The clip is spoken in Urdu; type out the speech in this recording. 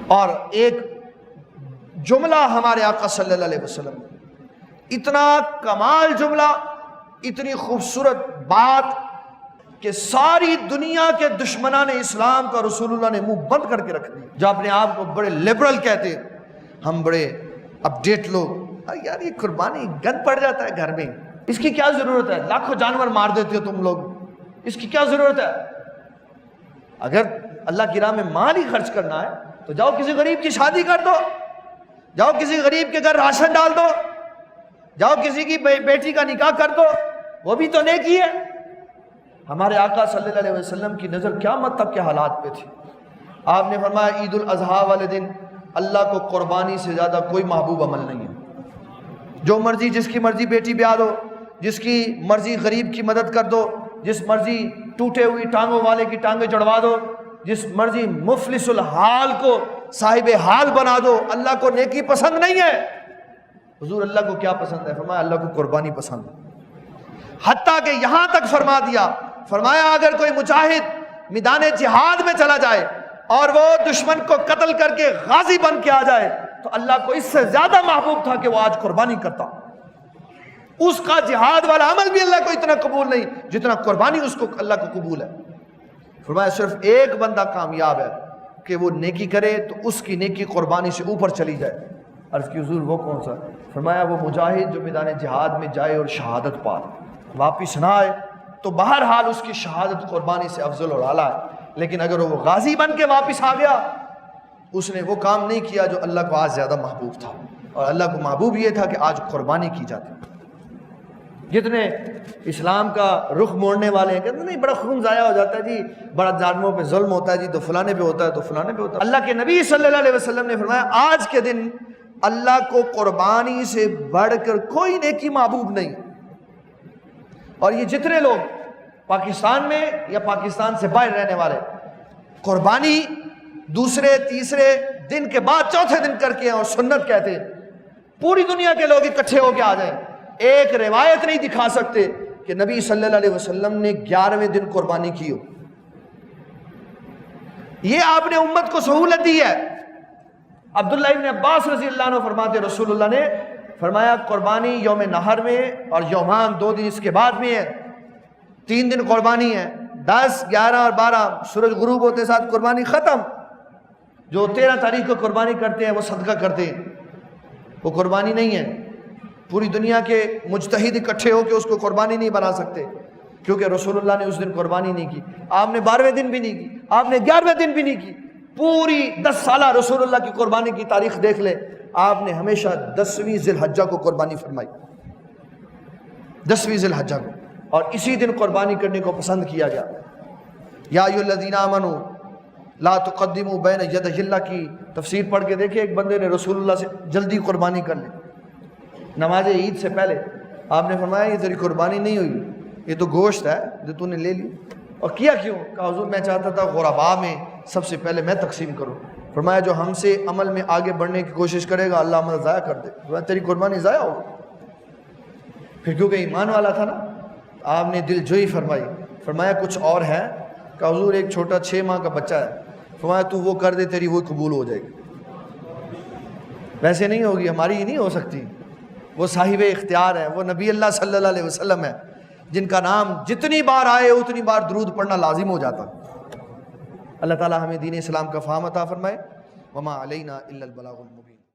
اور ایک جملہ ہمارے آقا صلی اللہ علیہ وسلم، اتنا کمال جملہ، اتنی خوبصورت بات کہ ساری دنیا کے دشمنان اسلام کا رسول اللہ نے منہ بند کر کے رکھ دیا، جو اپنے آپ کو بڑے لبرل کہتے، ہم بڑے اپڈیٹ لوگ، یار یہ قربانی گند پڑ جاتا ہے گھر میں، اس کی کیا ضرورت ہے، لاکھوں جانور مار دیتے ہو تم لوگ، اس کی کیا ضرورت ہے؟ اگر اللہ کی راہ میں مال ہی خرچ کرنا ہے تو جاؤ کسی غریب کی شادی کر دو، جاؤ کسی غریب کے گھر راشن ڈال دو، جاؤ کسی کی بیٹی کا نکاح کر دو، وہ بھی تو نیکی ہے۔ ہمارے آقا صلی اللہ علیہ وسلم کی نظر قیامت تک کے حالات پہ تھی۔ آپ نے فرمایا عید الاضحیٰ والے دن اللہ کو قربانی سے زیادہ کوئی محبوب عمل نہیں ہے۔ جو مرضی، جس کی مرضی بیٹی بیاہ دو، جس کی مرضی غریب کی مدد کر دو، جس مرضی ٹوٹے ہوئی ٹانگوں والے کی ٹانگیں جڑوا دو، جس مرضی مفلس الحال کو صاحب حال بنا دو، اللہ کو نیکی پسند نہیں ہے۔ حضور اللہ کو کیا پسند ہے؟ فرمایا اللہ کو قربانی پسند ہے۔ حتیٰ کہ یہاں تک فرما دیا، فرمایا اگر کوئی مجاہد میدان جہاد میں چلا جائے اور وہ دشمن کو قتل کر کے غازی بن کے آ جائے تو اللہ کو اس سے زیادہ محبوب تھا کہ وہ آج قربانی کرتا۔ اس کا جہاد والا عمل بھی اللہ کو اتنا قبول نہیں جتنا قربانی اس کو اللہ کو قبول ہے۔ فرمایا صرف ایک بندہ کامیاب ہے کہ وہ نیکی کرے تو اس کی نیکی قربانی سے اوپر چلی جائے۔ عرض کی حضور وہ کون سا؟ فرمایا وہ مجاہد جو میدان جہاد میں جائے اور شہادت پائے، واپس نہ آئے تو بہرحال اس کی شہادت قربانی سے افضل اور اعلیٰ ہے، لیکن اگر وہ غازی بن کے واپس آ گیا، اس نے وہ کام نہیں کیا جو اللہ کو آج زیادہ محبوب تھا، اور اللہ کو محبوب یہ تھا کہ آج قربانی کی جاتی۔ جتنے اسلام کا رخ موڑنے والے ہیں کہتے نہیں بڑا خون ضائع ہو جاتا ہے جی، بڑا ظالموں پہ ظلم ہوتا ہے جی، تو فلانے پہ ہوتا ہے تو فلانے پہ ہوتا ہے۔ اللہ کے نبی صلی اللہ علیہ وسلم نے فرمایا آج کے دن اللہ کو قربانی سے بڑھ کر کوئی نیکی محبوب نہیں۔ اور یہ جتنے لوگ پاکستان میں یا پاکستان سے باہر رہنے والے قربانی دوسرے تیسرے دن کے بعد چوتھے دن کر کے ہیں اور سنت کہتے ہیں، پوری دنیا کے لوگ اکٹھے ہو کے آ جائیں، ایک روایت نہیں دکھا سکتے کہ نبی صلی اللہ علیہ وسلم نے 11ویں دن قربانی کی ہو۔ یہ آپ نے امت کو سہولت دی ہے۔ عبداللہ ابن عباس رضی اللہ عنہ فرماتے رسول اللہ نے فرمایا قربانی یوم نہر میں اور یومان 2 دن اس کے بعد میں ہے، 3 دن قربانی ہے، 10 11 اور 12 سورج غروب ہوتے ساتھ قربانی ختم۔ جو 13 تاریخ کو قربانی کرتے ہیں وہ صدقہ کرتے ہیں، وہ قربانی نہیں ہے۔ پوری دنیا کے مجتہد اکٹھے ہو کے اس کو قربانی نہیں بنا سکتے، کیونکہ رسول اللہ نے اس دن قربانی نہیں کی، آپ نے 12ویں دن بھی نہیں کی، آپ نے 11ویں دن بھی نہیں کی۔ پوری 10 سالہ رسول اللہ کی قربانی کی تاریخ دیکھ لیں، آپ نے ہمیشہ 10ویں ذی الحجہ کو قربانی فرمائی، 10ویں ذی الحجہ کو، اور اسی دن قربانی کرنے کو پسند کیا گیا۔ یا ایھا الذین آمنوا لا تقدموا بین یدی اللہ کی تفسیر پڑھ کے دیکھیں، ایک بندے نے رسول اللہ سے جلدی قربانی کر لی نماز عید سے پہلے، آپ نے فرمایا یہ تیری قربانی نہیں ہوئی، یہ تو گوشت ہے جو تو نے لے لی۔ اور کیا کیوں؟ کہا حضور میں چاہتا تھا غرباء میں سب سے پہلے میں تقسیم کروں۔ فرمایا جو ہم سے عمل میں آگے بڑھنے کی کوشش کرے گا اللہ عمل ضائع کر دے، فرمایا تیری قربانی ضائع ہوگی۔ پھر کیونکہ ایمان والا تھا نا، آپ نے دل جوئی فرمائی، فرمایا کچھ اور ہے؟ کہا حضور ایک چھوٹا 6 ماہ کا بچہ ہے۔ فرمایا تو وہ کر دے، تیری وہ قبول ہو جائے گی۔ ویسے نہیں ہوگی، ہماری ہی نہیں ہو سکتی، وہ صاحب اختیار ہے، وہ نبی اللہ صلی اللہ علیہ وسلم ہے جن کا نام جتنی بار آئے اتنی بار درود پڑھنا لازم ہو جاتا۔ اللہ تعالی ہمیں دین اسلام کا فہم عطا فرمائے۔ وما علینا الا البلاغ المبین۔